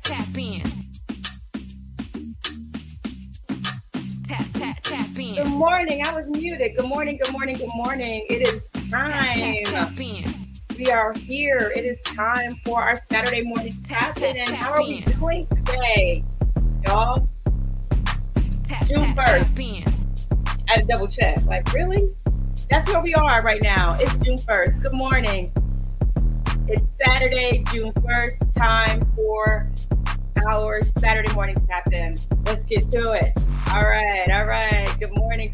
tap in. Tap in. Good morning. I was muted. Good morning. Good morning. Good morning. It is time. Tap in. We are here. It is time for our Saturday morning tap in. And how are we doing today, y'all? June 1st. I had to double check. Like, really? That's where we are right now. It's June 1st. Good morning. It's Saturday, June 1st. Time for our Saturday morning tap in. Let's get to it. All right. Good morning.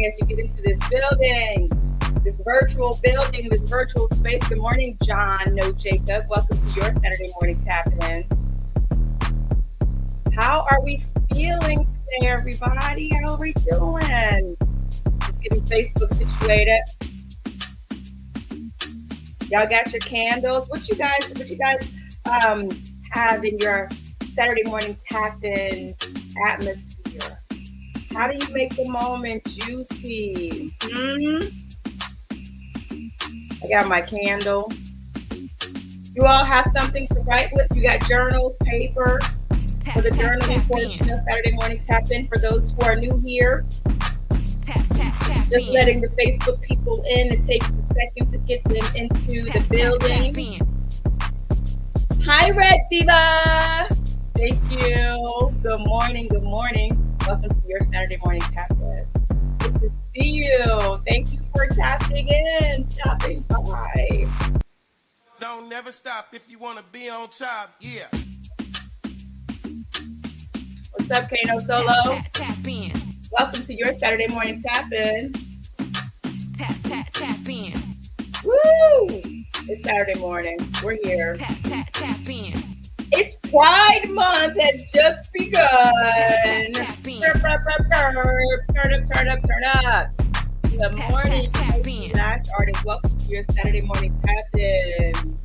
As you get into this building, this virtual building, this virtual space. Good morning, John. No, Jacob. Welcome to your Saturday morning tap in. How are we feeling today, everybody? How are we doing? Just getting Facebook situated. Y'all got your candles. What you guys have in your Saturday morning tap-in atmosphere? How do you make the moment juicy? I got my candle. You all have something to write with. You got journals, paper for the journaling portion of Saturday morning tap-in. For those who are new here, just letting the Facebook people in. It takes a second to get them into the building. Hi, Red Diva. Thank you. Good morning. Welcome to your Saturday morning tap-in. Good to see you. Thank you for tapping in, stopping by. Don't never stop if you want to be on top. Yeah. What's up, Kano Solo? Tap in. Welcome to your Saturday morning tap-in. Tap in. Woo! It's Saturday morning. We're here. Tap in. It's Pride Month has just begun. Tap in. Turn up. Good morning, Flash artist. Welcome to your Saturday morning tap-in.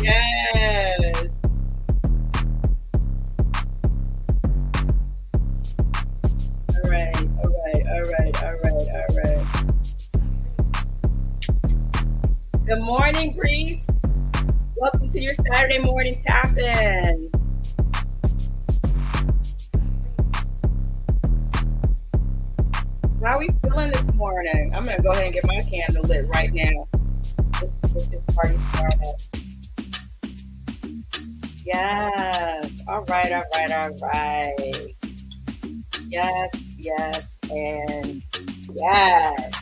Yes. All right. Good morning, Greece. Welcome to your Saturday morning tap-in. How are we feeling this morning? I'm going to go ahead and get my candle lit right now. Let's this party started. Yes. All right. Yes, and yes.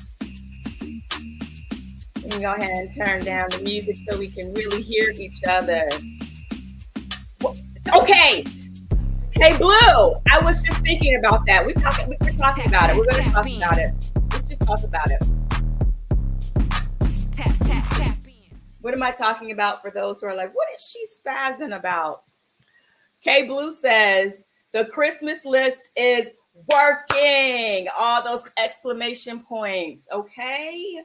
Let me go ahead and turn down the music so we can really hear each other. Okay. Hey, Blue, I was just thinking about that. We're talking about it. We're going to talk about it. Let's just talk about it. Tap in. What am I talking about for those who are like, what is she spazzing about? K Blue says, the Christmas list is working. All those exclamation points. Okay.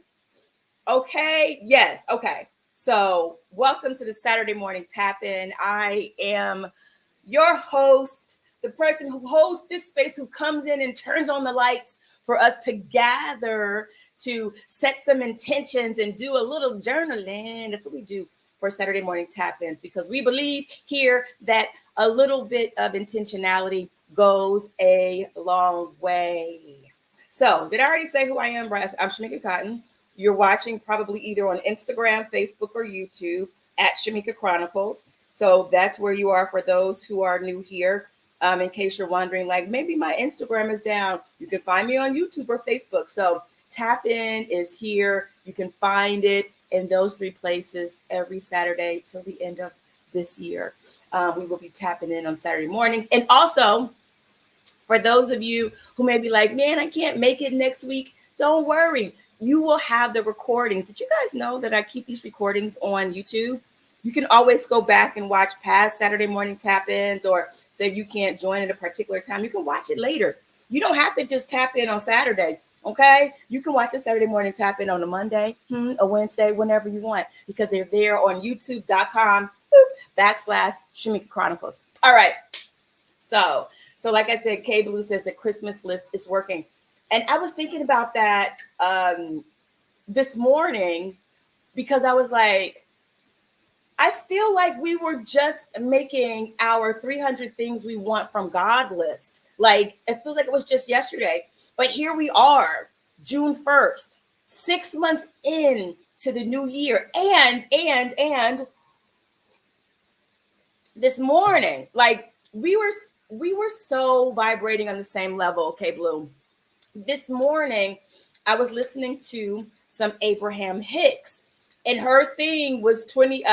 Yes. Okay. So welcome to the Saturday morning tap-in. I am your host, the person who holds this space, who comes in and turns on the lights for us to gather, to set some intentions and do a little journaling. That's what we do for Saturday morning tap-ins, because we believe here that a little bit of intentionality goes a long way. So did I already say who I am? I'm Shamika Cotton. You're watching probably either on Instagram, Facebook, or YouTube at Shamika Chronicles. So that's where you are for those who are new here. In case you're wondering, like, maybe my Instagram is down, you can find me on YouTube or Facebook. So Tap In is here. You can find it in those three places every Saturday till the end of this year. We will be tapping in on Saturday mornings. And also, for those of you who may be like, man, I can't make it next week, don't worry. You will have the recordings. Did you guys know that I keep these recordings on YouTube? You can always go back and watch past Saturday morning tap-ins, or say you can't join at a particular time. You can watch it later. You don't have to just tap in on Saturday, okay? You can watch a Saturday morning tap-in on a Monday, a Wednesday, whenever you want, because they're there on youtube.com/Shamika Chronicles. All right. So like I said, K Blue says the Christmas list is working. And I was thinking about that this morning, because I was like, I feel like we were just making our 300 things we want from God list. Like it feels like it was just yesterday, but here we are, June 1st, 6 months in to the new year. And this morning, like we were so vibrating on the same level. Okay, Blue. This morning, I was listening to some Abraham Hicks, and her thing was 20.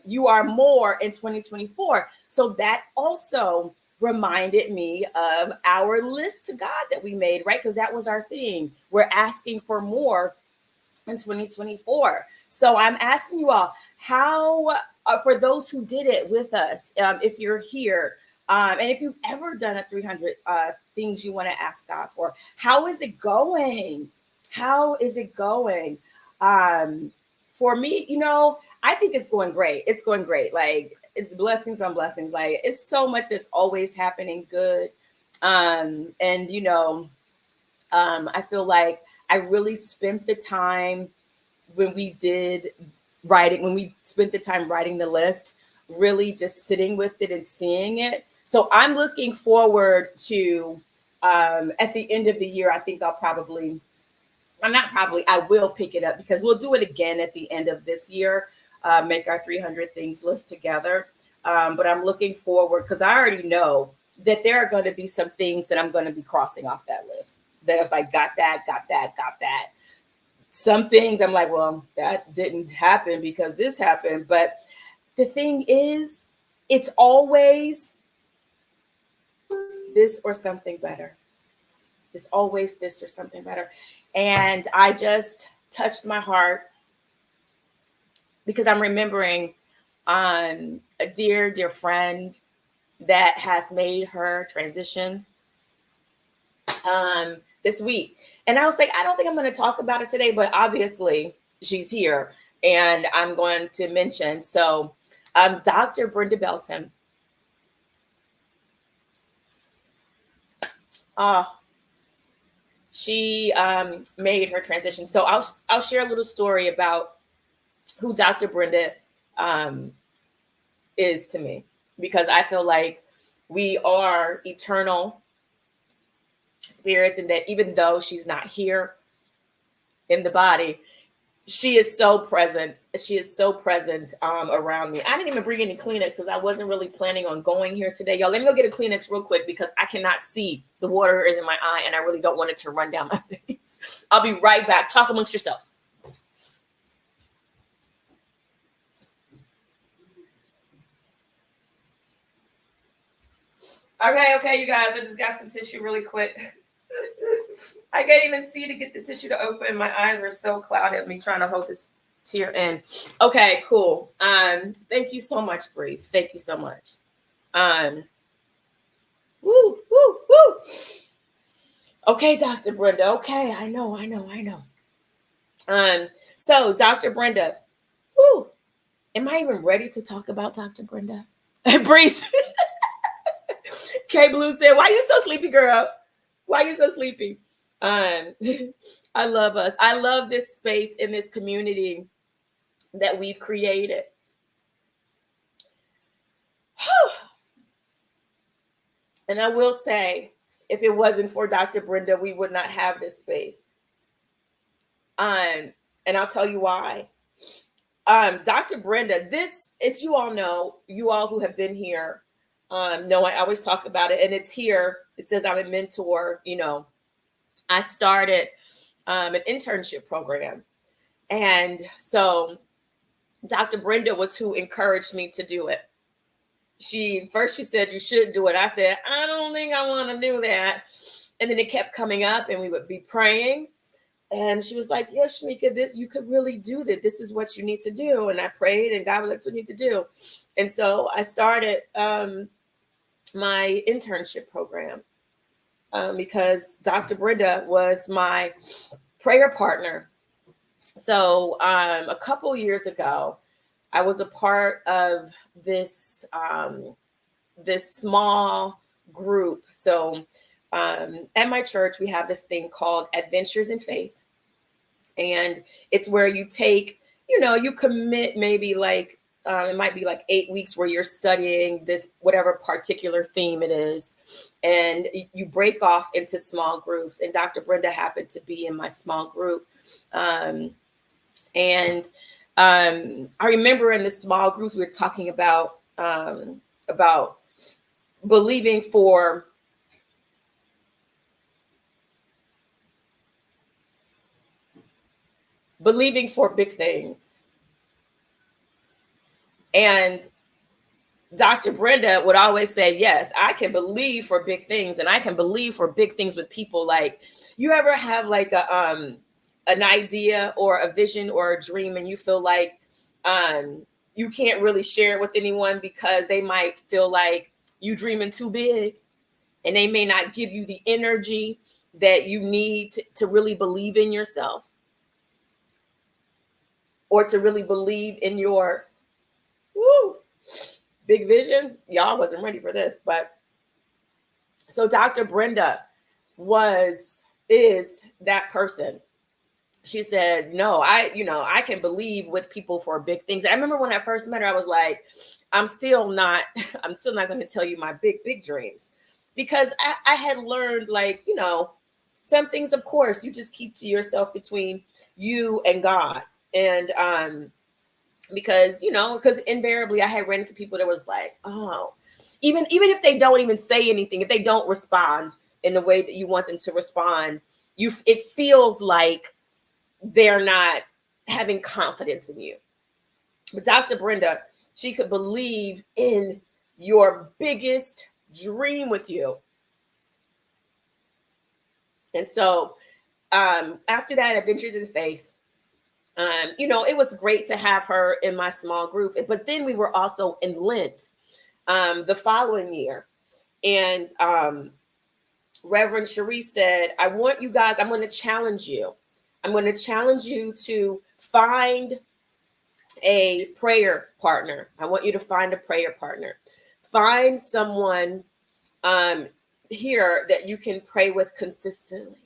You are more in 2024. So that also reminded me of our list to God that we made, right? Because that was our thing. We're asking for more in 2024. So I'm asking you all, how, for those who did it with us, if you're here, and if you've ever done a 300 things you want to ask God for, how is it going? How is it going? For me, I think it's going great. It's going great. Like it's blessings on blessings. Like it's so much that's always happening good. And I feel like I really spent the time when we did writing, when we spent the time writing the list, really just sitting with it and seeing it. So I'm looking forward to at the end of the year, I think I will pick it up because we'll do it again at the end of this year, make our 300 things list together. But I'm looking forward because I already know that there are going to be some things that I'm going to be crossing off that list. That I was like, got that, got that, got that. Some things I'm like, well, that didn't happen because this happened. But the thing is, it's always this or something better. It's always this or something better. And I just touched my heart because I'm remembering a dear, dear friend that has made her transition this week. And I was like, I don't think I'm going to talk about it today, but obviously she's here and I'm going to mention. So Dr. Brenda Belton. She made her transition. So I'll share a little story about who Dr. Brenda is to me, because I feel like we are eternal spirits, and that even though she's not here in the body, she is so present. She is so present around me. I didn't even bring any Kleenex because I wasn't really planning on going here today. Y'all, let me go get a Kleenex real quick because I cannot see. The water is in my eye and I really don't want it to run down my face. I'll be right back. Talk amongst yourselves. Okay, you guys. I just got some tissue really quick. I can't even see to get the tissue to open. My eyes are so clouded. Me trying to hold this tear in. Okay, cool. Thank you so much, Breeze. Thank you so much. Woo. Okay, Dr. Brenda. Okay, I know. So Dr. Brenda. Woo. Am I even ready to talk about Dr. Brenda? Breeze. K Blue said, "Why you so sleepy, girl? Why you so sleepy?" I love us. I love this space in this community that we've created. And I will say, if it wasn't for Dr. Brenda, we would not have this space. And I'll tell you why. Dr. Brenda, this, as you all know, you all who have been here, know I always talk about it, and it's here. It says I'm a mentor. I started an internship program. And so Dr. Brenda was who encouraged me to do it. She said, you should do it. I said, I don't think I want to do that. And then it kept coming up and we would be praying. And she was like, yes, Shamika, you could really do that. This is what you need to do. And I prayed and God was like, that's what you need to do. And so I started my internship program because Dr. Brenda was my prayer partner. So a couple years ago, I was a part of this small group. So at my church, we have this thing called Adventures in Faith. And it's where you take, you commit maybe like It might be like 8 weeks where you're studying this, whatever particular theme it is. And you break off into small groups. And Dr. Brenda happened to be in my small group. And I remember in the small groups, we were talking about believing for big things. And Dr. Brenda would always say, yes, I can believe for big things, and I can believe for big things with people. Like, you ever have like an idea or a vision or a dream, and you feel like you can't really share it with anyone because they might feel like you dreaming too big, and they may not give you the energy that you need to really believe in yourself, or to really believe in your big vision. Y'all wasn't ready for this, but so Dr. Brenda is that person. She said, no, I can believe with people for big things. I remember when I first met her, I was like, I'm still not going to tell you my big dreams, because I had learned, like, some things, of course, you just keep to yourself, between you and God. And because invariably I had ran into people that was like, oh, even if they don't even say anything, if they don't respond in the way that you want them to respond, it feels like they're not having confidence in you. But Dr. Brenda, she could believe in your biggest dream with you. And so after that, Adventures in Faith, it was great to have her in my small group. But then we were also in Lent the following year. And Reverend Cherie said, I want you guys, I'm going to challenge you. I'm going to challenge you to find a prayer partner. I want you to find a prayer partner. Find someone here that you can pray with consistently.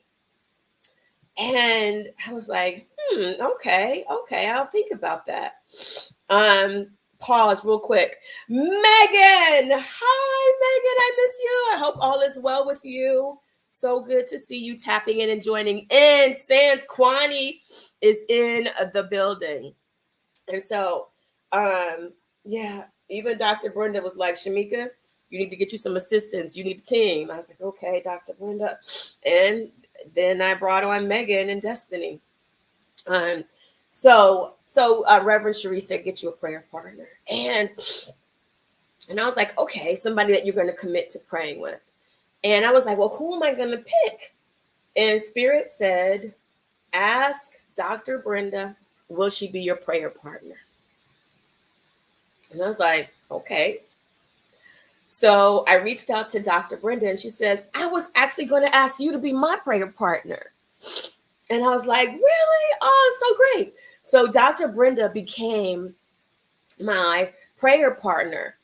And I was like, okay, I'll think about that. Pause real quick. Megan, hi, Megan, I miss you. I hope all is well with you. So good to see you tapping in and joining in. Sans Kwani is in the building. And so, even Dr. Brenda was like, Shamika, you need to get you some assistance. You need a team. I was like, okay, Dr. Brenda. And then I brought on Megan and Destiny. So Reverend Cherie said, get you a prayer partner. And I was like, okay, somebody that you're going to commit to praying with. And I was like, well, who am I going to pick? And Spirit said, ask Dr. Brenda, will she be your prayer partner? And I was like, okay. So I reached out to Dr. Brenda, and she says, I was actually going to ask you to be my prayer partner. And I was like, really? Oh, so great. So Dr. Brenda became my prayer partner.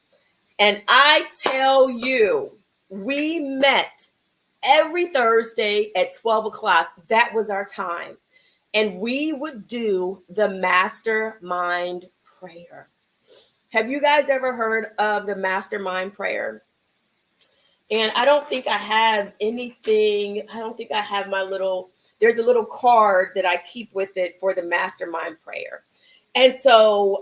And I tell you, we met every Thursday at 12 o'clock. That was our time. And we would do the mastermind prayer. Have you guys ever heard of the mastermind prayer? And I don't think I have anything. I don't think I have there's a little card that I keep with it for the mastermind prayer. And so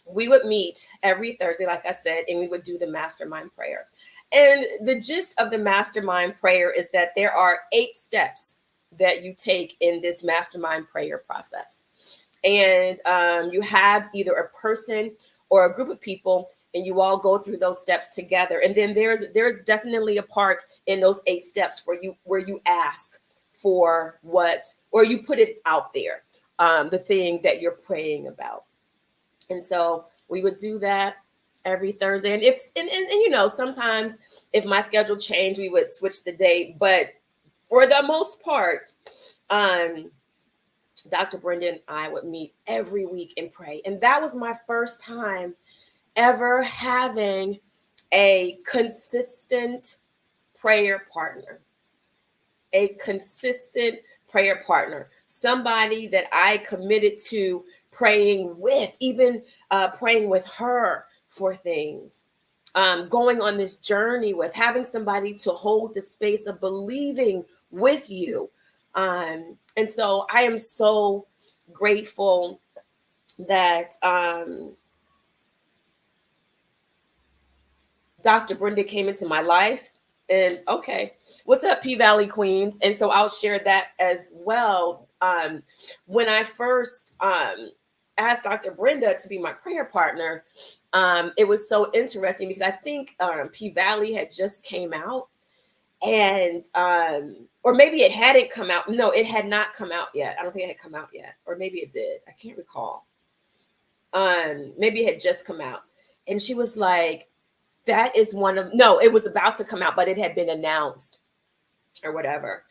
we would meet every Thursday, like I said, and we would do the mastermind prayer. And the gist of the mastermind prayer is that there are 8 steps that you take in this mastermind prayer process. And you have either a person or a group of people, and you all go through those steps together. And then there's definitely a part in those 8 steps where you ask for what, or you put it out there, the thing that you're praying about. And so we would do that every Thursday. And sometimes if my schedule changed, we would switch the date. But for the most part, Dr. Brenda and I would meet every week and pray. And that was my first time ever having a consistent prayer partner. A consistent prayer partner. Somebody that I committed to praying with, even praying with her for things, going on this journey with, having somebody to hold the space of believing with you. And so I am so grateful that Dr. Brenda came into my life. And okay, what's up, P Valley Queens? And so I'll share that as well. When I first asked Dr. Brenda to be my prayer partner, it was so interesting because I think P Valley had just came out, and or maybe it hadn't come out. No, it had not come out yet. I don't think it had come out yet, or maybe it did. I can't recall. Maybe it had just come out, and she was like, that is one of, no, it was about to come out, but it had been announced or whatever.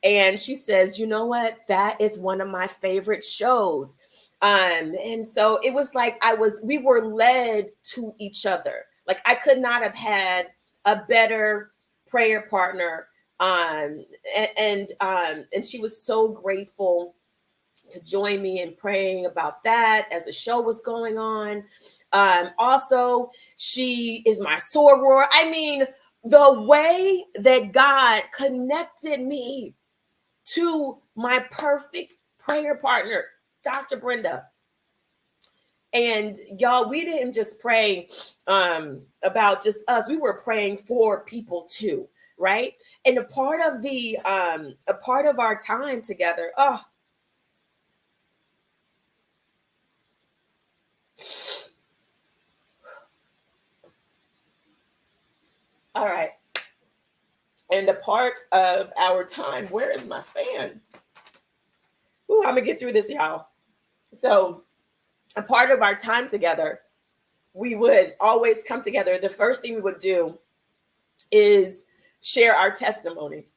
And she says, you know what? That is one of my favorite shows. And so it was like we were led to each other. Like I could not have had a better prayer partner. And she was so grateful to join me in praying about that as the show was going on. Also, she is my soror. I mean, the way that God connected me to my perfect prayer partner, Dr. Brenda. And y'all, we didn't just pray about just us. We were praying for people too, right? And a part of our time together, all right. And a part of our time, where is my fan? Ooh, I'm gonna get through this, y'all. So a part of our time together, we would always come together. The first thing we would do is share our testimonies.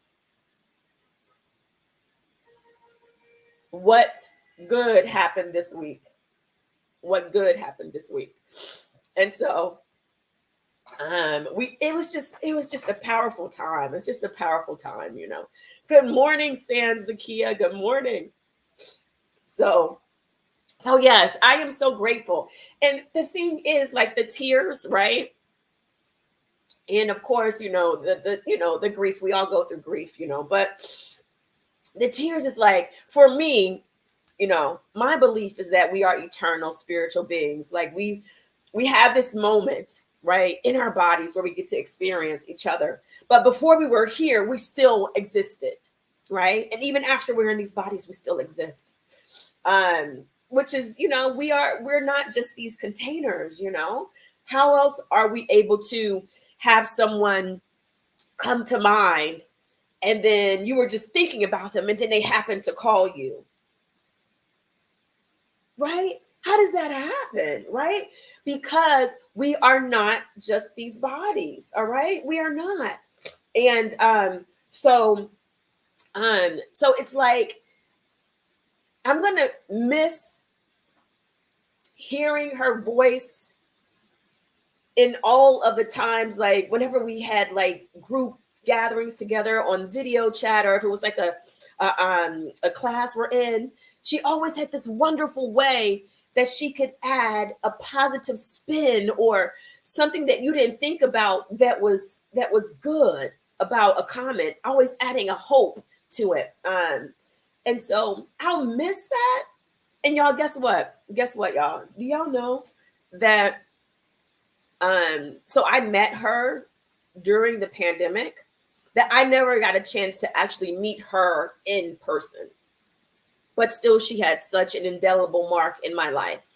What good happened this week? What good happened this week? And so it was just a powerful time. It's just a powerful time, you know. Good morning, Sans Zakia. Good morning. So yes, I am so grateful. And the thing is, like, the tears, right? And of course, you know, the grief, we all go through grief, you know, but the tears is like, for me, you know, my belief is that we are eternal spiritual beings. Like we have this moment, right, in our bodies where we get to experience each other. But before we were here, we still existed, right? And even after we're in these bodies, we still exist. Which is, you know, we're not just these containers, you know. How else are we able to have someone come to mind and then you were just thinking about them and then they happen to call you? Right? How does that happen? Right? Because we are not just these bodies. All right? We are not. And so it's like, I'm gonna miss hearing her voice in all of the times, like whenever we had like group gatherings together on video chat, or if it was like a class we're in. She always had this wonderful way that she could add a positive spin or something that you didn't think about that was good about a comment, always adding a hope to it. And so I'll miss that. And y'all, guess what? Y'all? Do y'all know that so I met her during the pandemic, that I never got a chance to actually meet her in person. But still, she had such an indelible mark in my life.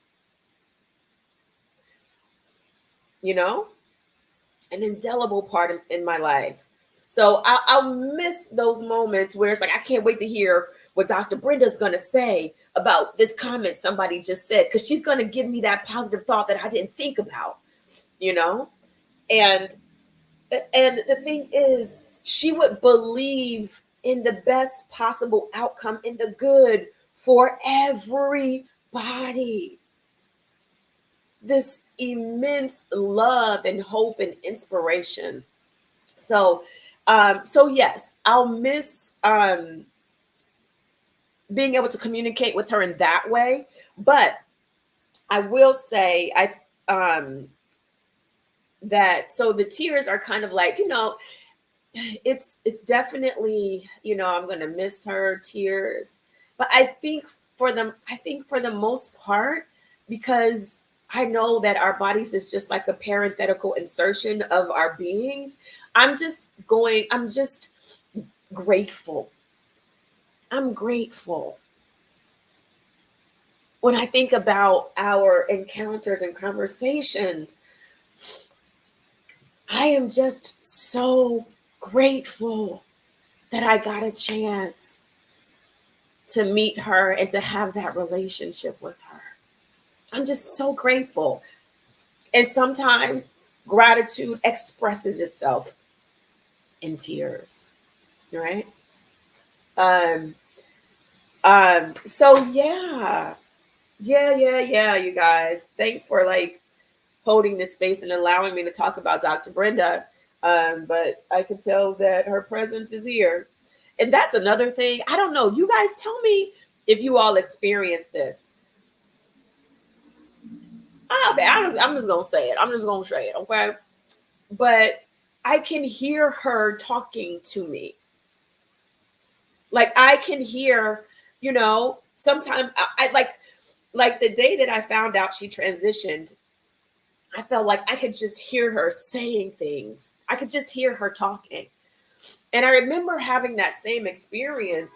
You know, an indelible part in my life. So I'll miss those moments where it's like, I can't wait to hear what Dr. Brenda's going to say about this comment somebody just said, because she's going to give me that positive thought that I didn't think about, you know? And the thing is, she would believe in the best possible outcome, in the good for everybody. This immense love and hope and inspiration. So yes, I'll miss being able to communicate with her in that way. But I will say, that so the tears are kind of like, it's definitely, I'm gonna miss her tears. But I think for the most part, because I know that our bodies is just like a parenthetical insertion of our beings, I'm just grateful. I'm grateful. When I think about our encounters and conversations, I am just so grateful that I got a chance to meet her and to have that relationship with her. I'm just so grateful. And sometimes gratitude expresses itself in tears, right? Um, so yeah. Yeah, you guys. Thanks for like holding this space and allowing me to talk about Dr. Brenda. But I can tell that her presence is here. And that's another thing. I don't know. You guys tell me if you all experience this. Okay, I'm just gonna say it. I'm just gonna say it, okay? But I can hear her talking to me. Like I can hear, sometimes I like the day that I found out she transitioned, I felt like I could just hear her saying things. I could just hear her talking. And I remember having that same experience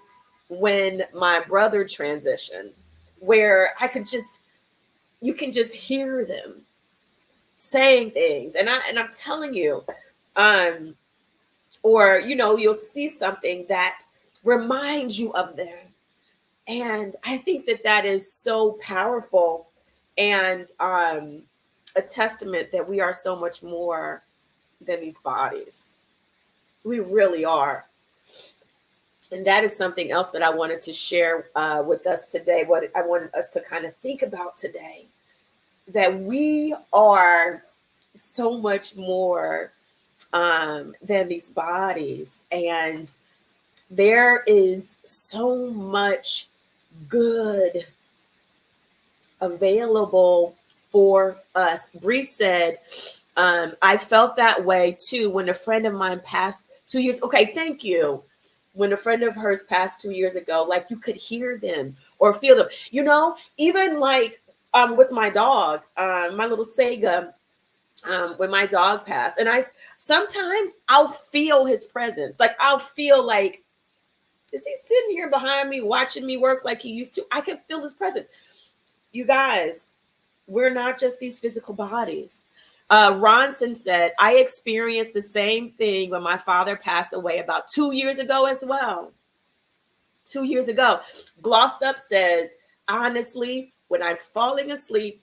when my brother transitioned, where you can just hear them saying things. And I'm telling you, um, or you'll see something that reminds you of them. And I think that that is so powerful, and a testament that we are so much more than these bodies. We really are. And that is something else that I wanted to share with us today. What I wanted us to kind of think about today, that we are so much more than these bodies. And there is so much good available for us. Bree said, I felt that way too when a friend of mine passed 2 years. Okay, thank you. When a friend of hers passed 2 years ago, like you could hear them or feel them. Even like with my dog, my little Sega, when my dog passed, and I sometimes I'll feel his presence. Like I'll feel like, is he sitting here behind me watching me work like he used to? I can feel his presence. You guys, we're not just these physical bodies. Ronson said, I experienced the same thing when my father passed away about 2 years ago as well. 2 years ago. Glossed Up said, honestly, when I'm falling asleep,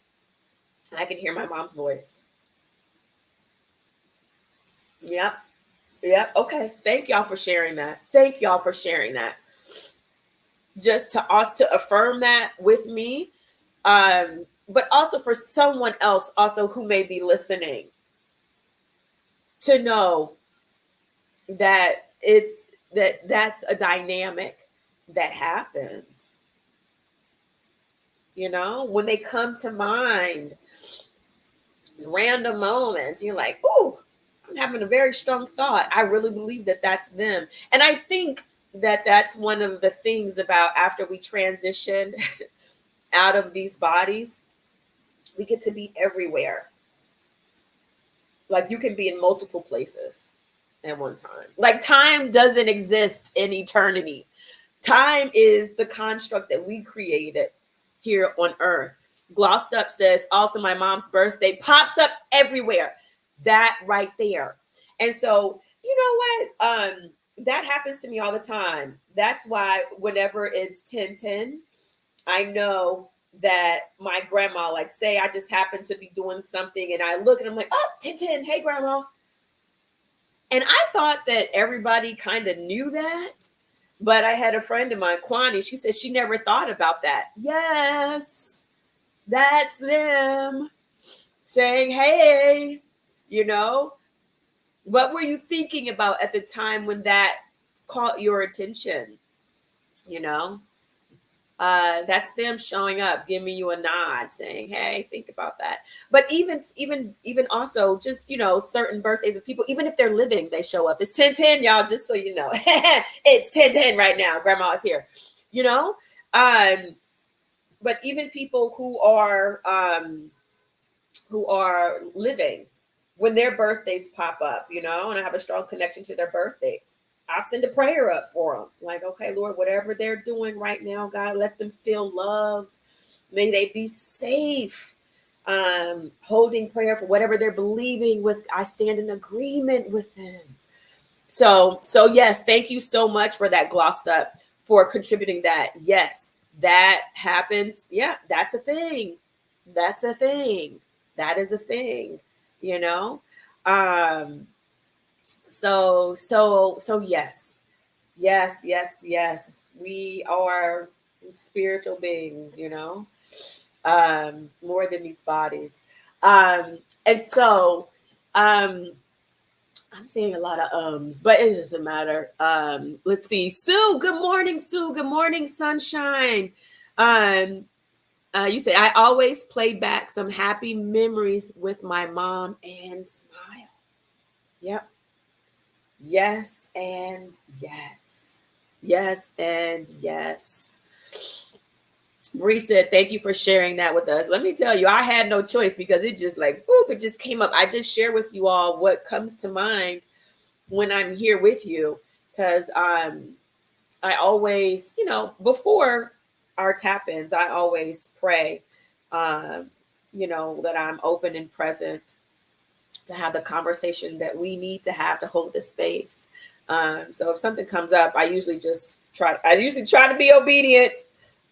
I can hear my mom's voice. Yep. Yep. Okay. Thank y'all for sharing that. Thank y'all for sharing that. Just to us to affirm that with me. But also for someone else also who may be listening to know that that's a dynamic that happens. When they come to mind, random moments, you're like, "Ooh, I'm having a very strong thought. I really believe that that's them." And I think that that's one of the things about after we transition out of these bodies, we get to be everywhere. Like you can be in multiple places at one time. Like time doesn't exist in eternity. Time is the construct that we created here on earth. Glossed Up says, also my mom's birthday pops up everywhere. That right there. And so, you know what? That happens to me all the time. That's why whenever it's 10:10, I know that my grandma, like say I just happen to be doing something and I look and I'm like, oh, 10:10, hey grandma. And I thought that everybody kind of knew that. But I had a friend of mine, Kwani, she said she never thought about that. Yes, that's them saying, hey, what were you thinking about at the time when that caught your attention? You know? That's them showing up, giving you a nod, saying, "Hey, think about that." But even also, just certain birthdays of people, even if they're living, they show up. It's 10:10, y'all. Just so you know, it's 10:10 right now. Grandma is here. You know, um, but even people who are living, when their birthdays pop up, and I have a strong connection to their birthdays, I send a prayer up for them. Like, okay, Lord, whatever they're doing right now, God, let them feel loved. May they be safe. Holding prayer for whatever they're believing with. I stand in agreement with them. So yes, thank you so much for that, glossed up, for contributing that. Yes, that happens. Yeah, that's a thing. That's a thing. That is a thing, you know? Um, so yes. Yes, yes, yes. We are spiritual beings, more than these bodies. And so um I'm seeing a lot of but it doesn't matter. Let's see. Sue, good morning, Sue. Good morning, sunshine. Um, you say I always play back some happy memories with my mom and smile. Yep. Yes and yes. Yes and yes. Bree said, thank you for sharing that with us. Let me tell you, I had no choice because it just like, boop, it just came up. I just share with you all what comes to mind when I'm here with you, because I always, before our tap-ins, I always pray, that I'm open and present to have the conversation that we need to have to hold the space. So if something comes up, I usually try to be obedient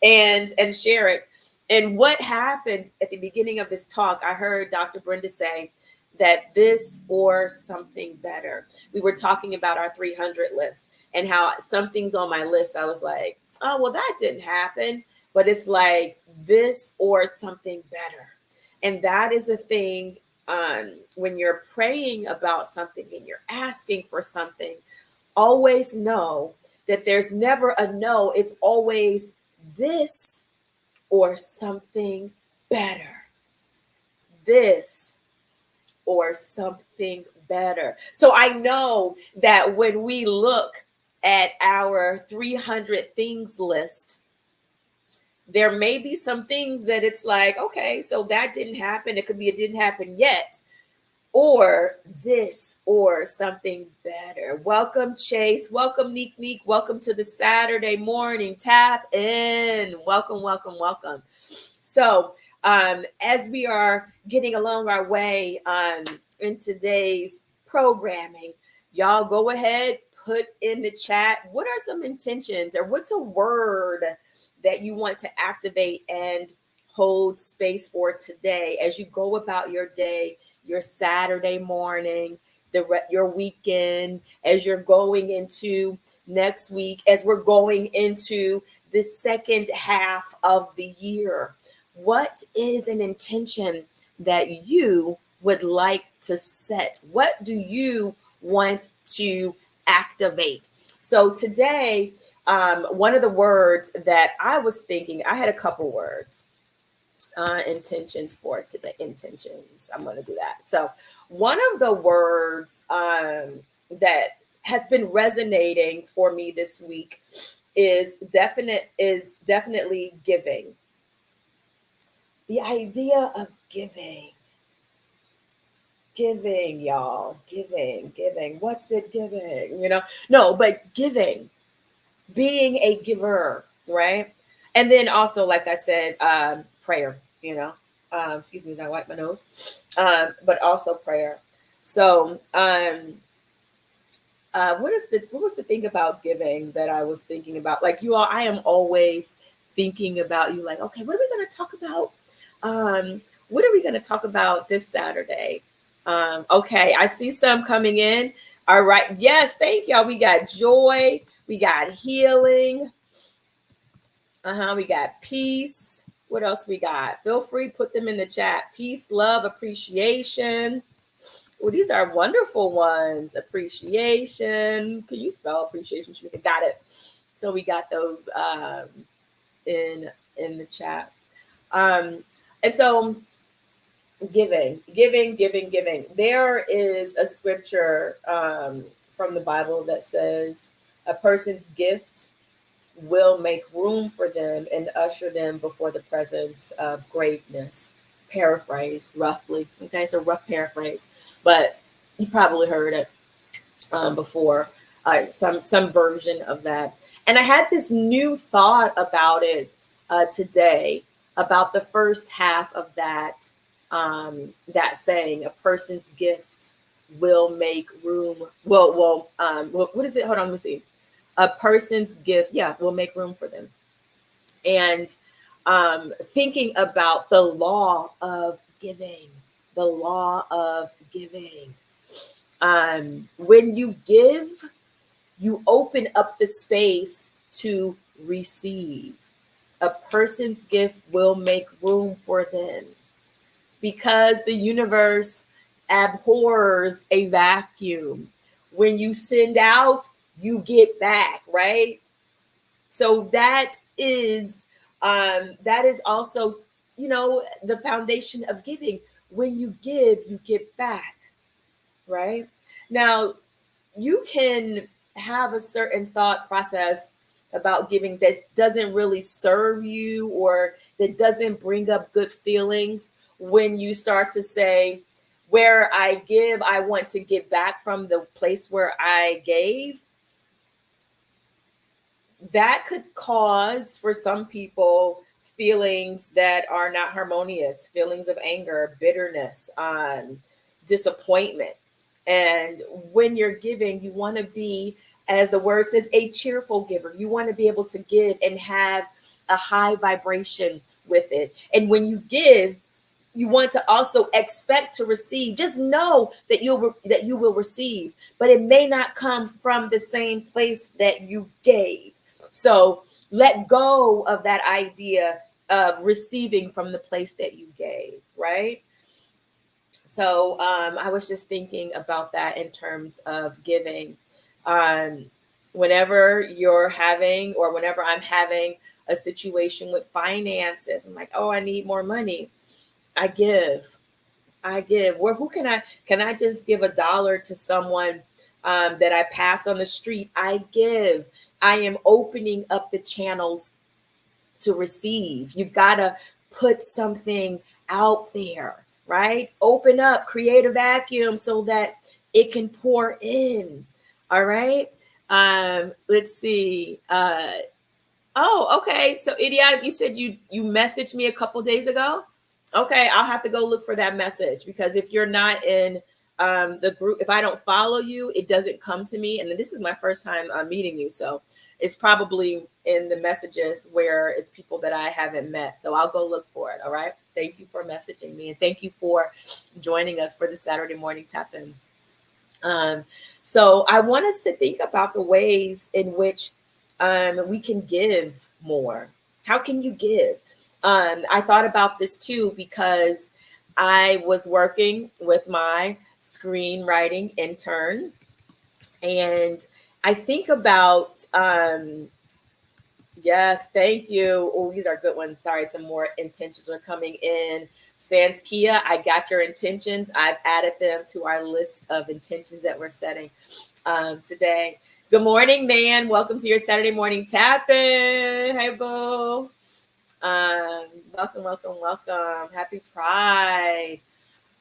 and share it. And what happened at the beginning of this talk, I heard Dr. Brenda say that this or something better. We were talking about our 300 list and how some things on my list, I was like, oh, well, that didn't happen. But it's like this or something better. And that is a thing, when you're praying about something and you're asking for something, always know that there's never a no. It's always this or something better. This or something better. So I know that when we look at our 300 things list, there may be some things that it's like, okay, so that didn't happen. It could be it didn't happen yet. Or this or something better. Welcome, Chase. Welcome, Neek Neek. Welcome to the Saturday morning tap in. Welcome, welcome, welcome. So as we are getting along our way in today's programming, y'all go ahead, put in the chat, what are some intentions or what's a word that you want to activate and hold space for today as you go about your day, your Saturday morning, your weekend, as you're going into next week, as we're going into the second half of the year. What is an intention that you would like to set? What do you want to activate? So today, one of the words that I was thinking, I had a couple words. Intentions for today. Intentions. I'm going to do that. So one of the words that has been resonating for me this week is definitely giving. The idea of giving, y'all, giving. What's it giving? No, but giving, being a giver, right? And then also, like I said, prayer, excuse me, I wipe my nose, but also prayer. So, what was the thing about giving that I was thinking about? Like you all, I am always thinking about you. Like, okay, what are we going to talk about? What are we going to talk about this Saturday? Okay, I see some coming in. All right, yes, thank y'all. We got joy, we got healing. We got peace. What else we got? Feel free, put them in the chat. Peace, love, appreciation. Oh, these are wonderful ones. Appreciation. Can you spell appreciation, Shamika? Got it. So we got those in the chat. And so giving. There is a scripture from the Bible that says a person's gift will make room for them and usher them before the presence of greatness. Paraphrase roughly. Okay, so rough paraphrase, but you probably heard it before, some version of that. And I had this new thought about it today, about the first half of that saying, a person's gift will make room. What is it? Hold on, let me see. A person's gift, yeah, will make room for them. And thinking about the law of giving, the law of giving. When you give, you open up the space to receive. A person's gift will make room for them because the universe abhors a vacuum. When you send out, you get back, right? So that is also, the foundation of giving. When you give, you get back, right? Now, you can have a certain thought process about giving that doesn't really serve you or that doesn't bring up good feelings when you start to say, where I give, I want to get back from the place where I gave. That could cause for some people feelings that are not harmonious, feelings of anger, bitterness, disappointment. And when you're giving, you want to be, as the word says, a cheerful giver. You want to be able to give and have a high vibration with it. And when you give, you want to also expect to receive. Just know that you will receive, but it may not come from the same place that you gave. So let go of that idea of receiving from the place that you gave, right? So I was just thinking about that in terms of giving. Whenever you're having, or whenever I'm having a situation with finances, I'm like, oh, I need more money. I give. Where who can I just give $1 to someone that I pass on the street? I give. I am opening up the channels to receive. You've got to put something out there, right? Open up, create a vacuum so that it can pour in. All right. Let's see. Oh, okay. So idiotic, you said you messaged me a couple days ago. Okay, I'll have to go look for that message, because if you're not in the group, if I don't follow you, it doesn't come to me. And this is my first time meeting you, so it's probably in the messages where it's people that I haven't met. So I'll go look for it. All right. Thank you for messaging me, and thank you for joining us for the Saturday morning tap-in. So I want us to think about the ways in which we can give more. How can you give? I thought about this too, because I was working with my screenwriting intern, and I think about, yes, thank you. Oh, these are good ones. Sorry, some more intentions are coming in. Sans Kia, I got your intentions. I've added them to our list of intentions that we're setting today. Good morning, man. Welcome to your Saturday morning tap-in. Hey, boo. Welcome. Happy Pride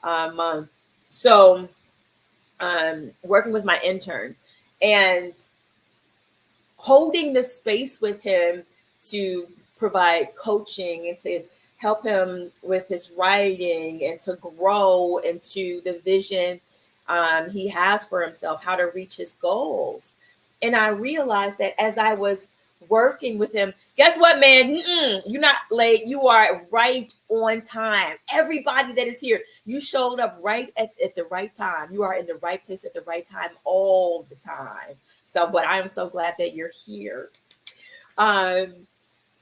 month. So, working with my intern and holding the space with him to provide coaching and to help him with his writing and to grow into the vision he has for himself, how to reach his goals. And I realized that as I was working with him, guess what, man? You're not late. You are right on time. Everybody that is here, you showed up right at the right time. You are in the right place at the right time all the time. So, but I'm so glad that you're here. Because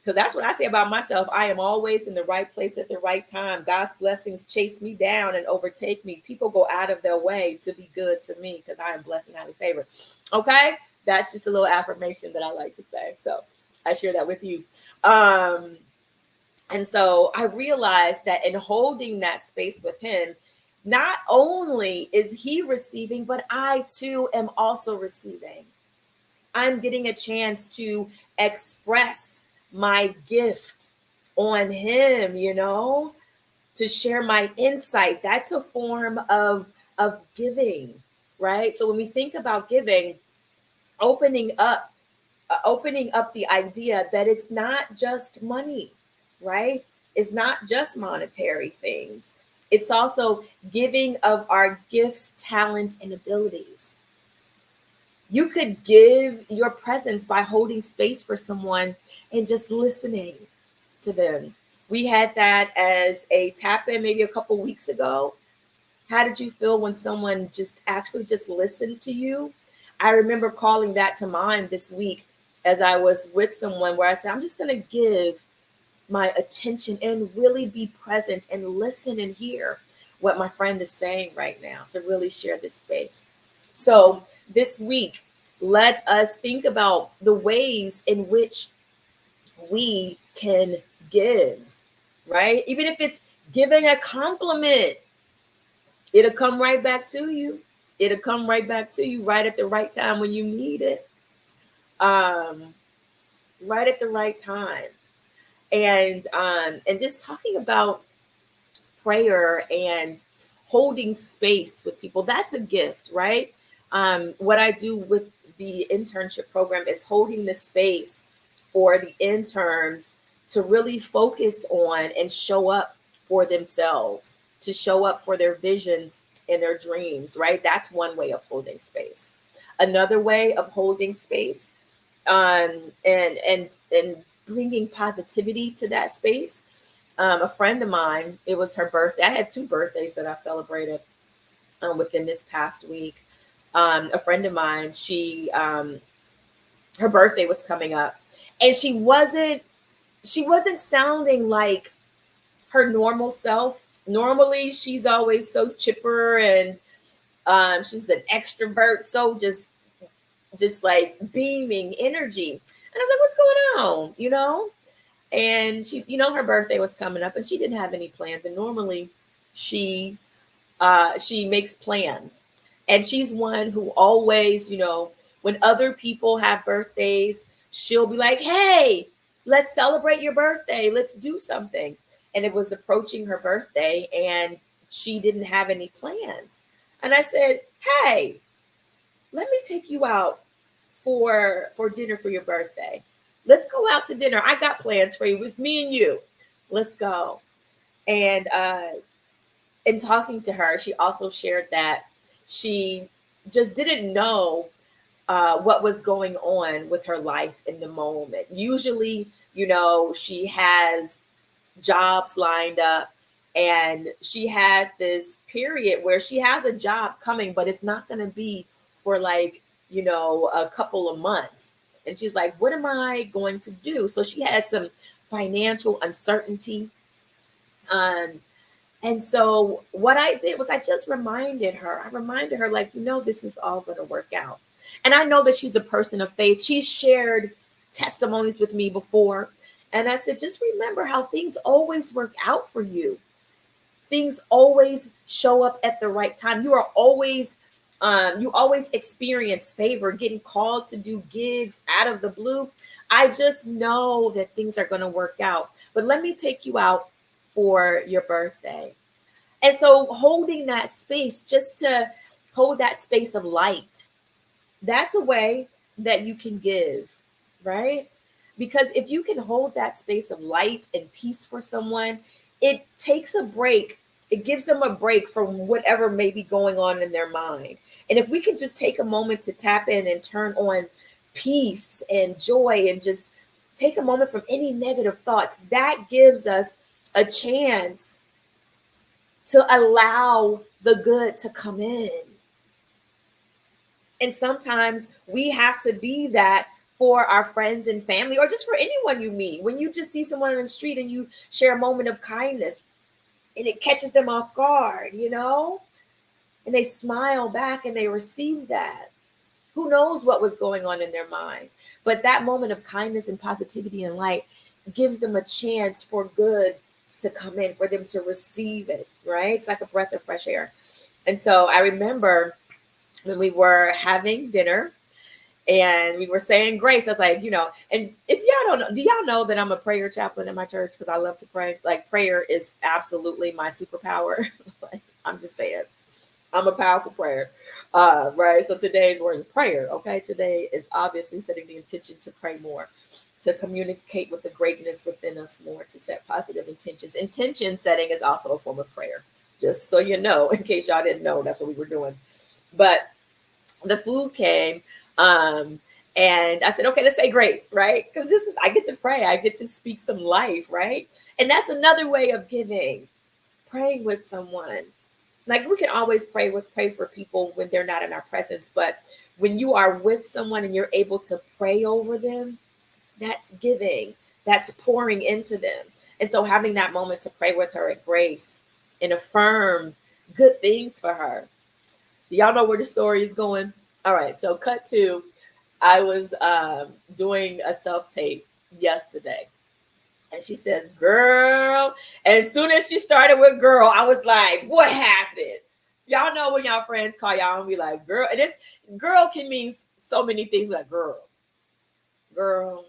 that's what I say about myself. I am always in the right place at the right time. God's blessings chase me down and overtake me. People go out of their way to be good to me because I am blessed and highly favored. Okay? That's just a little affirmation that I like to say. So I share that with you. Um, and so I realized that in holding that space with him, not only is he receiving, but I too am also receiving. I'm getting a chance to express my gift on him, to share my insight. That's a form of giving, right? So when we think about giving, opening up opening up the idea that it's not just money, right? It's not just monetary things. It's also giving of our gifts, talents, and abilities. You could give your presence by holding space for someone and just listening to them. We had that as a tap in maybe a couple weeks ago. How did you feel when someone just actually just listened to you? I remember calling that to mind this week as I was with someone where I said, I'm just going to give my attention and really be present and listen and hear what my friend is saying right now to really share this space. So this week, let us think about the ways in which we can give, right? Even if it's giving a compliment, it'll come right back to you. It'll come right back to you right at the right time when you need it. Um, right at the right time. And just talking about prayer and holding space with people, that's a gift, right? What I do with the internship program is holding the space for the interns to really focus on and show up for themselves, to show up for their visions and their dreams, right? That's one way of holding space. Another way of holding space, and bringing positivity to that space. A friend of mine, it was her birthday. I had two birthdays that I celebrated within this past week. A friend of mine, her birthday was coming up, and she wasn't sounding like her normal self. Normally, she's always so chipper and she's an extrovert, so just like beaming energy. And I was like, what's going on? And her birthday was coming up and she didn't have any plans. And normally she she makes plans. And she's one who always, when other people have birthdays, she'll be like, hey, let's celebrate your birthday. Let's do something. And it was approaching her birthday and she didn't have any plans. And I said, hey, let me take you out for dinner for your birthday. Let's go out to dinner. I got plans for you. It's me and you. Let's go. And in talking to her, she also shared that she just didn't know what was going on with her life in the moment. Usually, she has jobs lined up and she had this period where she has a job coming, but it's not going to be for like, a couple of months. And she's like, what am I going to do? So she had some financial uncertainty. Um, and so what I did was I just reminded her. I reminded her, like, this is all going to work out. And I know that she's a person of faith. She's shared testimonies with me before. And I said, just remember how things always work out for you. Things always show up at the right time. You always experience favor, getting called to do gigs out of the blue. I just know that things are going to work out. But let me take you out for your birthday. And so holding that space, just to hold that space of light, that's a way that you can give, right? Because if you can hold that space of light and peace for someone, it takes a break. It gives them a break from whatever may be going on in their mind. And if we could just take a moment to tap in and turn on peace and joy and just take a moment from any negative thoughts, that gives us a chance to allow the good to come in. And sometimes we have to be that for our friends and family, or just for anyone you meet. When you just see someone on the street and you share a moment of kindness and it catches them off guard, and they smile back and they receive that. Who knows what was going on in their mind? But that moment of kindness and positivity and light gives them a chance for good to come in, for them to receive it, right? It's like a breath of fresh air. And so I remember when we were having dinner and we were saying grace. I was like, and if y'all don't know, do y'all know that I'm a prayer chaplain in my church because I love to pray? Like, prayer is absolutely my superpower. Like, I'm just saying, I'm a powerful prayer. Right. So today's word is prayer. Okay. Today is obviously setting the intention to pray more, to communicate with the greatness within us more, to set positive intentions. Intention setting is also a form of prayer. Just so you know, in case y'all didn't know, that's what we were doing. But the food came, and I said, okay, let's say grace, right? Because I get to pray, I get to speak some life, right? And that's another way of giving, praying with someone. Like, we can always pray for people when they're not in our presence, but when you are with someone and you're able to pray over them, that's giving, that's pouring into them. And so having that moment to pray with her at grace and affirm good things for her. Do y'all know where the story is going? All right, so cut to, I was doing a self-tape yesterday. And she says, girl. And as soon as she started with girl, I was like, what happened? Y'all know when y'all friends call y'all and be like, girl. And this girl can mean so many things. Like, girl, girl,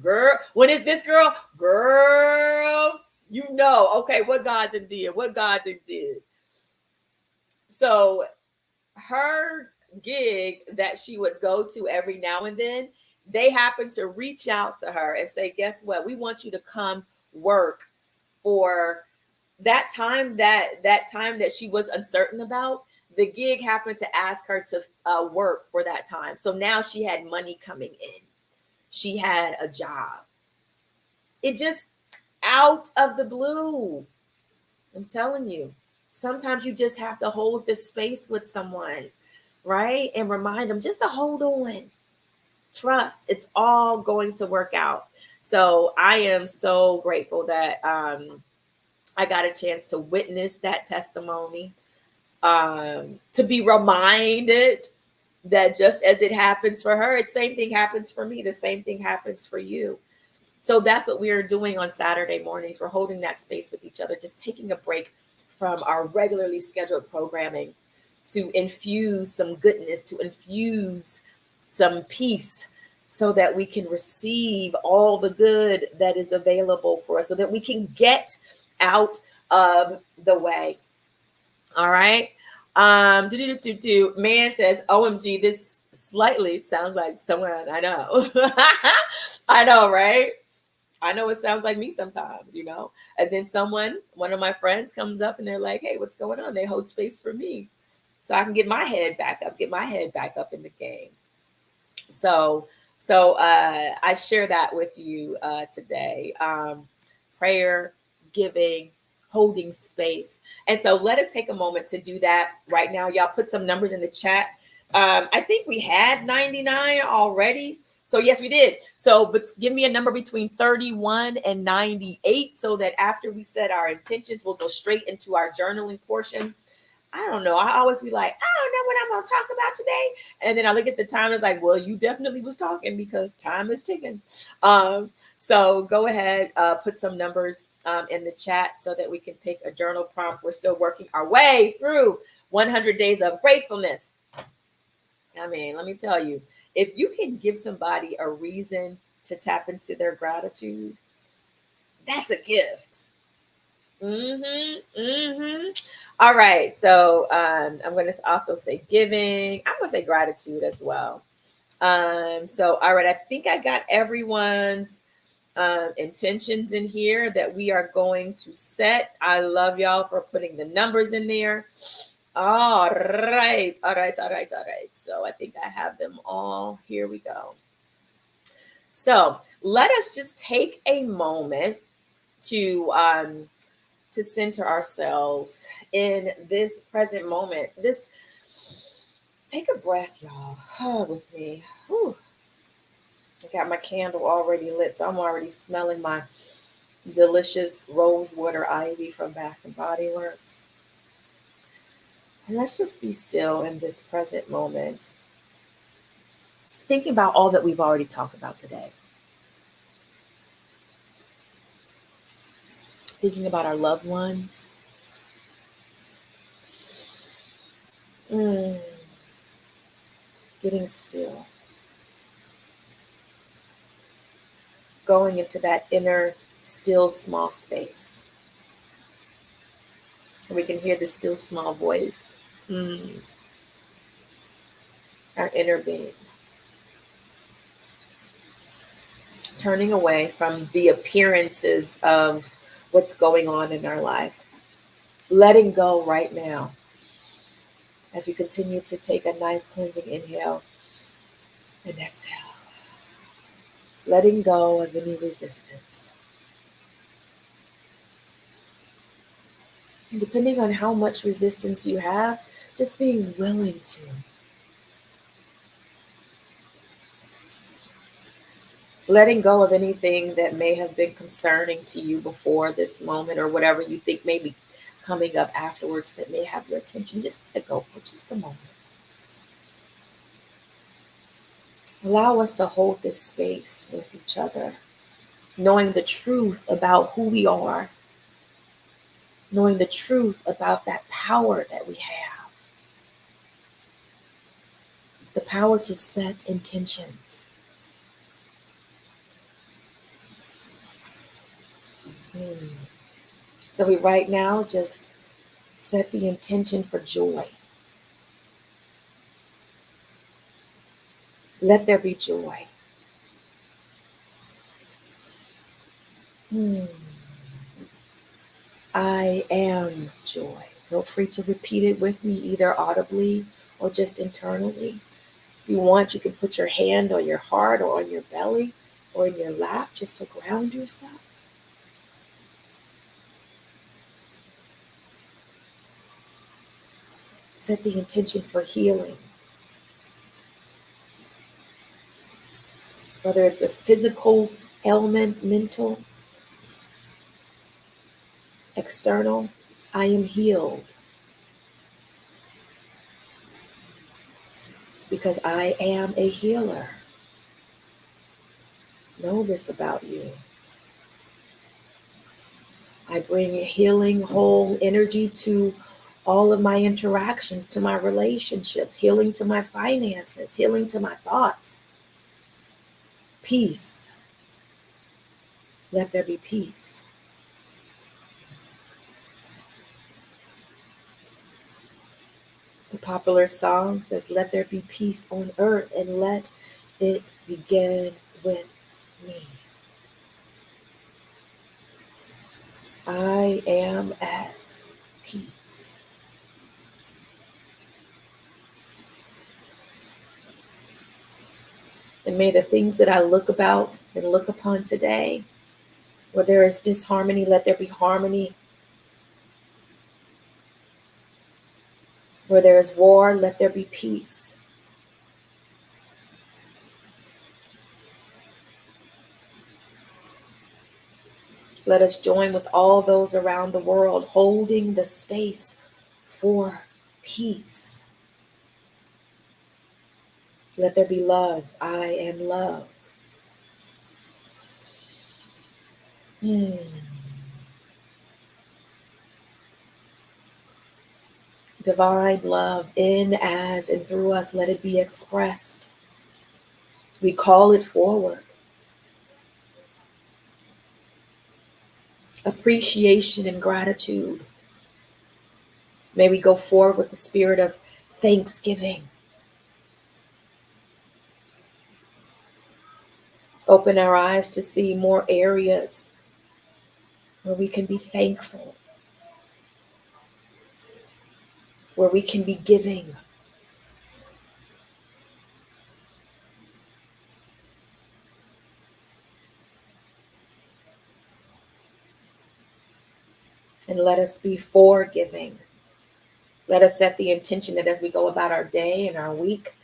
girl. When is this girl? Girl. Okay, what God did, what God did. So her gig that she would go to every now and then, they happened to reach out to her and say, guess what? We want you to come work for that time that she was uncertain about. The gig happened to ask her to work for that time. So now she had money coming in. She had a job. It just out of the blue. I'm telling you, sometimes you just have to hold this space with someone, right? And remind them just to hold on. Trust, it's all going to work out. So I am so grateful that I got a chance to witness that testimony, to be reminded that just as it happens for her, the same thing happens for me. The same thing happens for you. So that's what we are doing on Saturday mornings. We're holding that space with each other, just taking a break from our regularly scheduled programming to infuse some goodness, to infuse some peace so that we can receive all the good that is available for us, so that we can get out of the way. All right. Man says, OMG, this slightly sounds like someone I know. I know, right? I know it sounds like me sometimes, And then one of my friends comes up and they're like, hey, what's going on? They hold space for me so I can get my head back up in the game. So I share that with you today. Prayer, giving, holding space. And so let us take a moment to do that right now. Y'all put some numbers in the chat. I think we had 99 already. So yes, we did. So, but give me a number between 31 and 98 so that after we set our intentions, we'll go straight into our journaling portion. I don't know. I always be like, I don't know what I'm going to talk about today. And then I look at the time and it's like, well, you definitely was talking because time is ticking. So go ahead, put some numbers in the chat so that we can pick a journal prompt. We're still working our way through 100 days of gratefulness. I mean, let me tell you, if you can give somebody a reason to tap into their gratitude, that's a gift. All right. So I'm going to also say giving. I'm going to say gratitude as well. So, all right. I think I got everyone's intentions in here that we are going to set. I love y'all for putting the numbers in there. All right. So I think I have them all. Here we go. So let us just take a moment to center ourselves in this present moment. Take a breath, y'all, with me. Whew. I got my candle already lit, so I'm already smelling my delicious rose water ivy from Bath and Body Works. And let's just be still in this present moment. Thinking about all that we've already talked about today. Thinking about our loved ones. Mm, getting still. Going into that inner, still, small space. We can hear the still, small voice. Our inner being. Turning away from the appearances of what's going on in our life. Letting go right now as we continue to take a nice cleansing inhale and exhale. Letting go of any resistance. And depending on how much resistance you have, just being willing to. Letting go of anything that may have been concerning to you before this moment, or whatever you think may be coming up afterwards that may have your attention. Just let it go for just a moment. Allow us to hold this space with each other, knowing the truth about who we are, knowing the truth about that power that we have, the power to set intentions. So we right now just set the intention for joy. Let there be joy. I am joy. Feel free to repeat it with me, either audibly or just internally. If you want, you can put your hand on your heart or on your belly or in your lap just to ground yourself. Set the intention for healing. Whether it's a physical ailment, mental, external, I am healed because I am a healer. Know this about you. I bring healing, whole energy to all of my interactions, to my relationships, healing to my finances, healing to my thoughts. Peace. Let there be peace. The popular song says, let there be peace on earth and let it begin with me. I am at peace. And may the things that I look about and look upon today, where there is disharmony, let there be harmony. Where there is war, let there be peace. Let us join with all those around the world holding the space for peace. Let there be love. I am love. Divine love in, as, and through us, let it be expressed. We call it forward. Appreciation and gratitude. May we go forward with the spirit of thanksgiving. Open our eyes to see more areas where we can be thankful, where we can be giving. And let us be forgiving. Let us set the intention that as we go about our day and our week,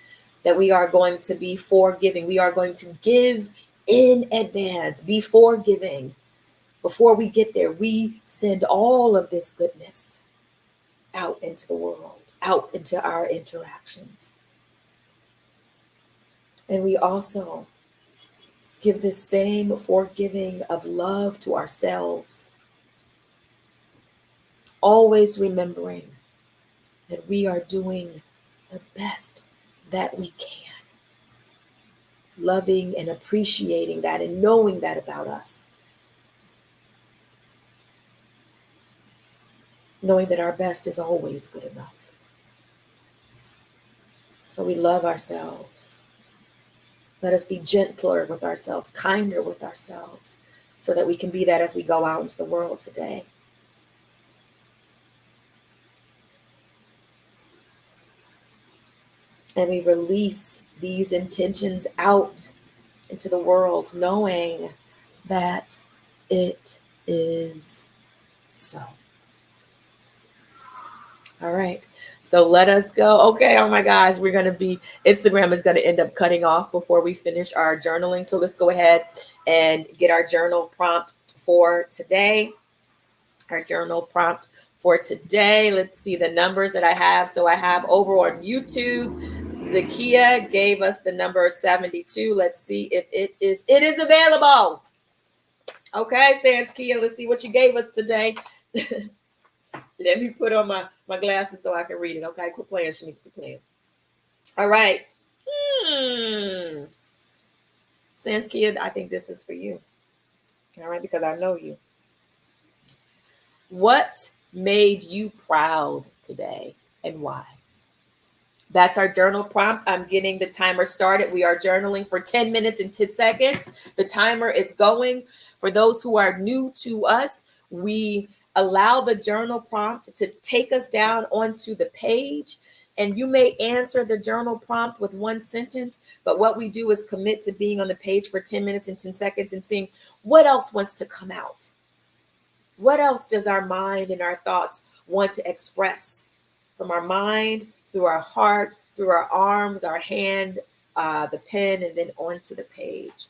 that we are going to be forgiving. We are going to give in advance, be forgiving. Before we get there, we send all of this goodness out into the world, out into our interactions. And we also give this same forgiving of love to ourselves, always remembering that we are doing the best that we can, loving and appreciating that and knowing that about us, knowing that our best is always good enough. So we love ourselves. Let us be gentler with ourselves, kinder with ourselves, so that we can be that as we go out into the world today. And we release these intentions out into the world, knowing that it is so. All right. So let us go. Okay. Oh my gosh. Instagram is going to end up cutting off before we finish our journaling. So let's go ahead and get our journal prompt for today. Our journal prompt for today. Let's see the numbers that I have. So I have over on YouTube, Zakia gave us the number 72. Let's see if it is available. Okay, Sanskia, let's see what you gave us today. Let me put on my glasses so I can read it. Okay, quit playing, Shamika, quit playing. All right. Sanskia, I think this is for you. All right, because I know you. What made you proud today and why? That's our journal prompt. I'm getting the timer started. We are journaling for 10 minutes and 10 seconds. The timer is going. For those who are new to us, we allow the journal prompt to take us down onto the page. And you may answer the journal prompt with one sentence, but what we do is commit to being on the page for 10 minutes and 10 seconds and seeing what else wants to come out. What else does our mind and our thoughts want to express from our mind, through our heart, through our arms, our hand, the pen, and then onto the page?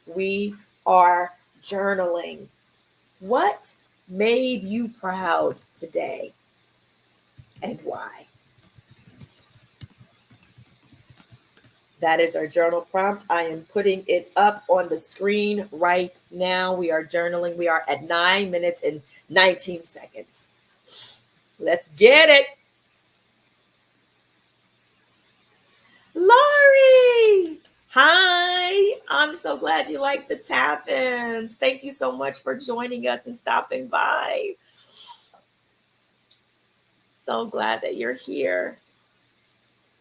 We are journaling. What made you proud today and why? That is our journal prompt. I am putting it up on the screen right now. We are journaling. We are at 9 minutes and 19 seconds. Let's get it. Lori, hi. I'm so glad you like the tap-ins. Thank you so much for joining us and stopping by. So glad that you're here.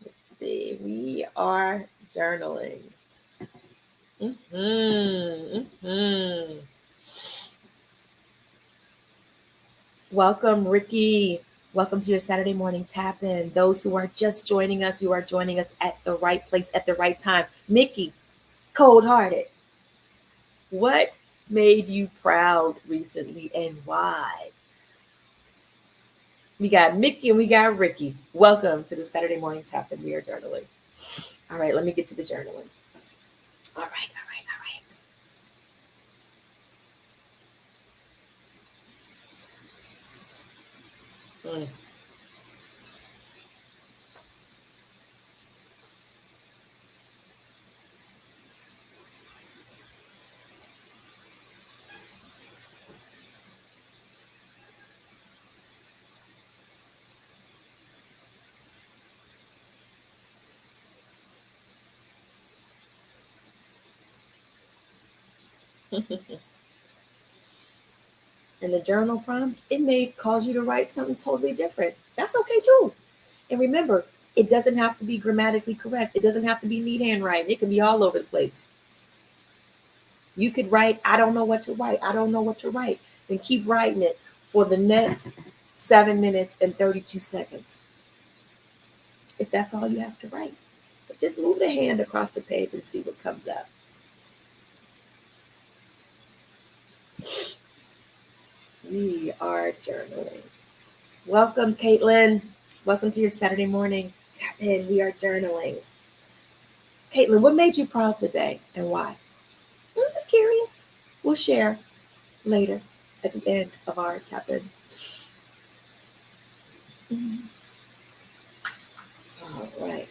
Let's see. We are journaling. Welcome, Ricky. Welcome to your Saturday morning tap in. Those who are just joining us, you are joining us at the right place at the right time. Mickey, cold hearted. What made you proud recently and why? We got Mickey and we got Ricky. Welcome to the Saturday morning tap in. We are journaling. All right, let me get to the journaling. All right. Mm. And the journal prompt, it may cause you to write something totally different. That's okay too. And remember, it doesn't have to be grammatically correct. It doesn't have to be neat handwriting. It can be all over the place. You could write, I don't know what to write. I don't know what to write. Then keep writing it for the next 7 minutes and 32 seconds. If that's all you have to write. But just move the hand across the page and see what comes up. We are journaling. Welcome, Caitlin. Welcome to your Saturday morning tap in. We are journaling. Caitlin, what made you proud today and why? I'm just curious. We'll share later at the end of our tap in. All right.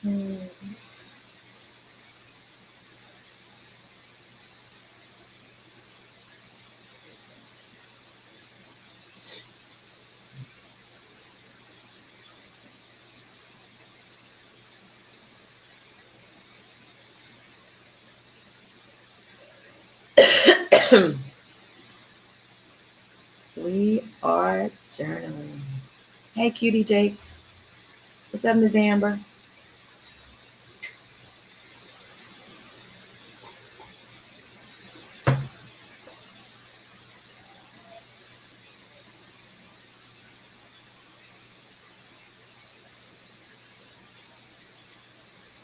Hmm. We are journaling. Hey, cutie Jakes. What's up, Miss Amber?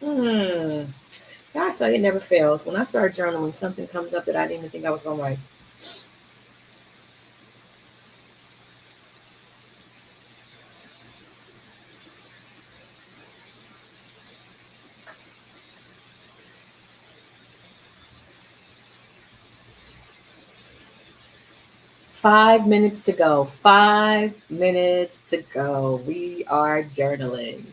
Hmm. God, tell you, it never fails. When I start journaling, something comes up that I didn't even think I was going to write. 5 minutes to go. 5 minutes to go. We are journaling.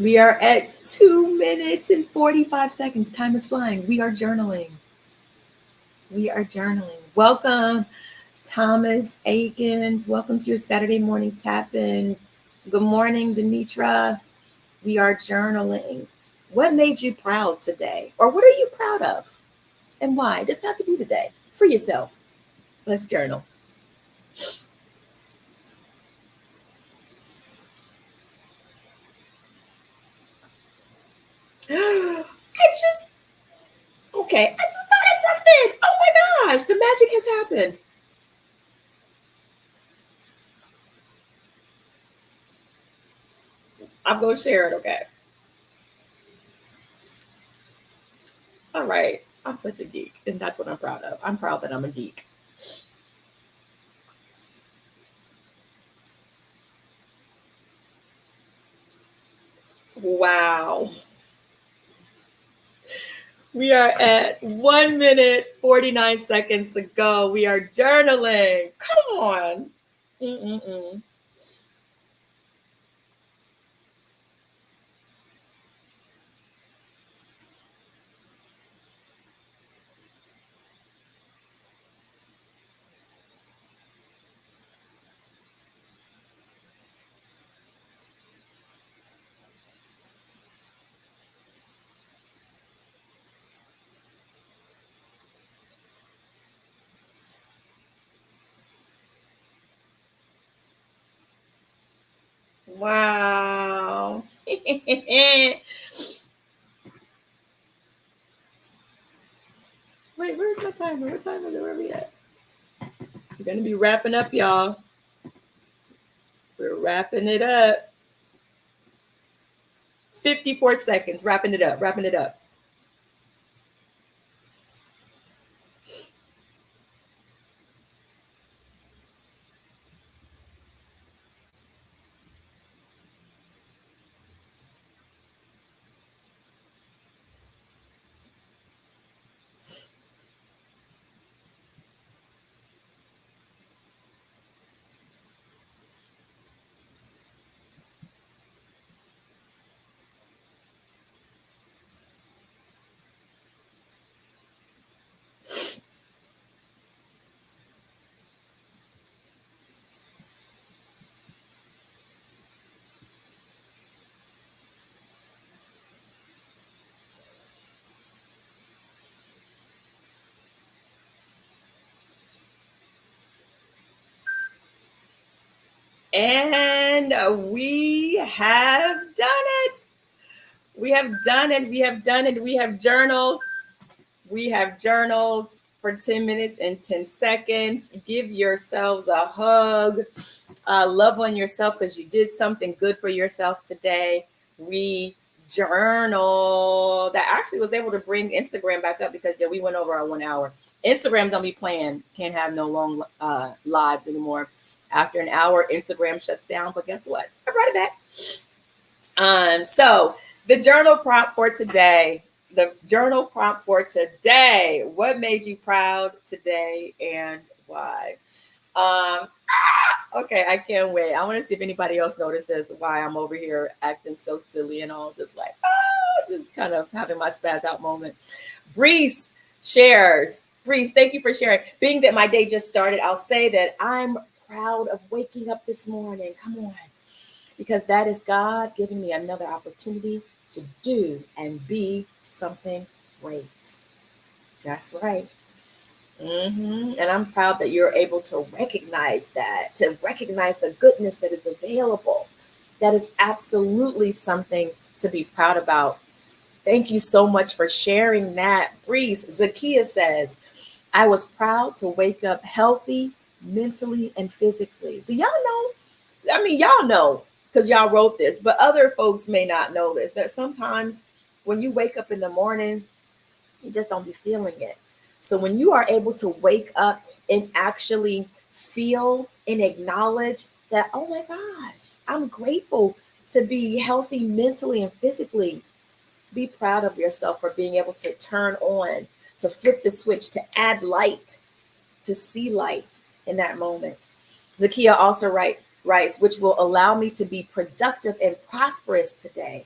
We are at 2 minutes and 45 seconds. Time is flying. We are journaling. We are journaling. Welcome, Thomas Akins. Welcome to your Saturday morning tap in. Good morning, Denitra. We are journaling. What made you proud today? Or what are you proud of? And why? It doesn't have to be today. For yourself. Let's journal. Okay, I just thought of something. Oh my gosh, the magic has happened. I'm going to share it, okay? All right. I'm such a geek, and that's what I'm proud of. I'm proud that I'm a geek. Wow. We are at 1 minute, 49 seconds to go. We are journaling. Come on. Mm-mm-mm. Wow. Wait, where's my timer? What time is it? Where are we at? We're going to be wrapping up, y'all. We're wrapping it up. 54 seconds. Wrapping it up. Wrapping it up. And we have done it. We have done it. We have done it. We have journaled. We have journaled for 10 minutes and 10 seconds. Give yourselves a hug. Love on yourself because you did something good for yourself today. We journaled. I actually was able to bring Instagram back up because we went over our 1 hour. Instagram don't be playing. Can't have no long lives anymore. After an hour, Instagram shuts down. But guess what? I brought it back. So the journal prompt for today. What made you proud today and why? Okay, I can't wait. I want to see if anybody else notices why I'm over here acting so silly and all, just like, just kind of having my spaz out moment. Breeze shares. Breeze, thank you for sharing. Being that my day just started, I'll say that I'm proud of waking up this morning. Come on. Because that is God giving me another opportunity to do and be something great. That's right. And I'm proud that you're able to recognize that, to recognize the goodness that is available. That is absolutely something to be proud about. Thank you so much for sharing that. Breeze, Zakia says, I was proud to wake up healthy, mentally, and physically. Do y'all know? I mean, y'all know because y'all wrote this, but other folks may not know this, that sometimes when you wake up in the morning, you just don't be feeling it. So when you are able to wake up and actually feel and acknowledge that, oh my gosh, I'm grateful to be healthy mentally and physically. Be proud of yourself for being able to turn on, to flip the switch, to add light, to see light in that moment. Zakia also writes, which will allow me to be productive and prosperous today,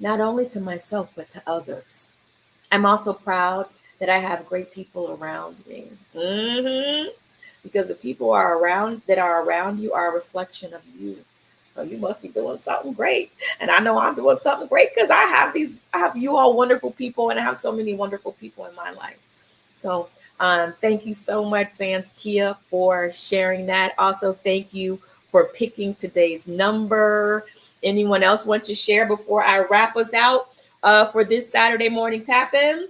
not only to myself, but to others. I'm also proud that I have great people around me. Because the people that are around you are a reflection of you. So you must be doing something great. And I know I'm doing something great because I have you all wonderful people, and I have so many wonderful people in my life. So thank you so much, Zanskia, for sharing that. Also, thank you for picking today's number. Anyone else want to share before I wrap us out for this Saturday morning tap-in?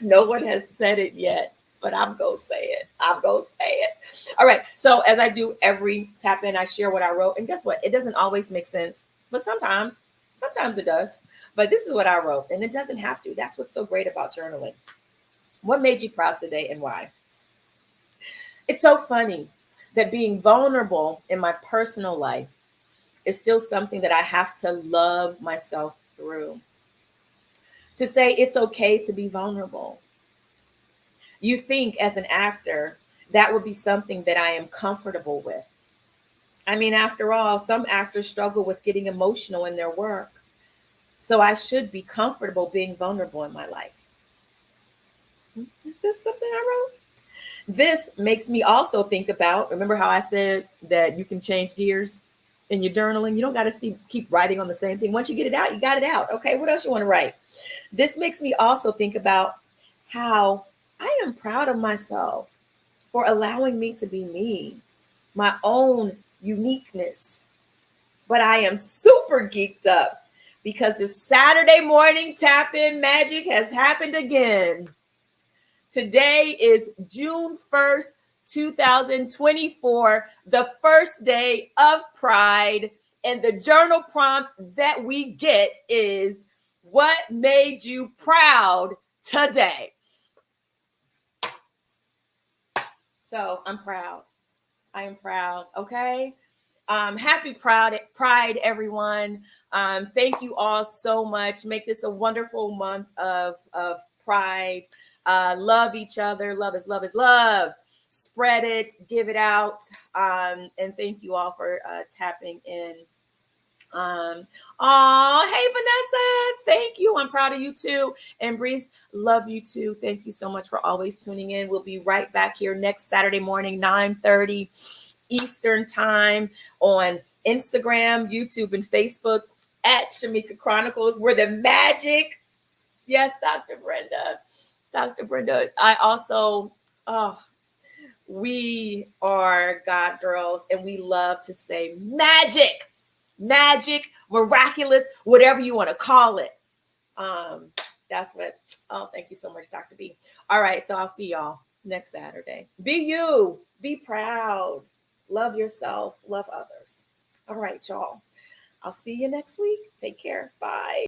No one has said it yet, but I'm going to say it. All right. So as I do every tap-in, I share what I wrote. And guess what? It doesn't always make sense, but sometimes it does. But this is what I wrote, and it doesn't have to. That's what's so great about journaling. What made you proud today and why? It's so funny that being vulnerable in my personal life is still something that I have to love myself through. To say it's okay to be vulnerable. You think as an actor, that would be something that I am comfortable with. I mean, after all, some actors struggle with getting emotional in their work. So I should be comfortable being vulnerable in my life. Is this something I wrote? This makes me also think about, remember how I said that you can change gears in your journaling? You don't got to keep writing on the same thing. Once you get it out, you got it out. Okay, what else you want to write? This makes me also think about how I am proud of myself for allowing me to be me. my own uniqueness. But I am super geeked up because this Saturday morning tap-in magic has happened again. Today is June 1st, 2024, the first day of Pride. And the journal prompt that we get is, what made you proud today? So I'm proud. I am proud. Okay. Happy Pride, everyone. Thank you all so much. Make this a wonderful month of Pride. Love each other. Love is love is love. Spread it, give it out. And thank you all for tapping in. Hey Vanessa, thank you. I'm proud of you too. And Breeze, love you too. Thank you so much for always tuning in. We'll be right back here next Saturday morning, 9:30 Eastern time on Instagram, YouTube, and Facebook at Shamika Chronicles, where the magic. Yes, Dr. Brenda. Dr. Brenda. I also, we are God girls, and we love to say magic, miraculous, whatever you want to call it. That's what. Oh, thank you so much, Dr. B. All right, so I'll see y'all next Saturday. Be you. Be proud. Love yourself. Love others. All right, y'all. I'll see you next week. Take care. Bye.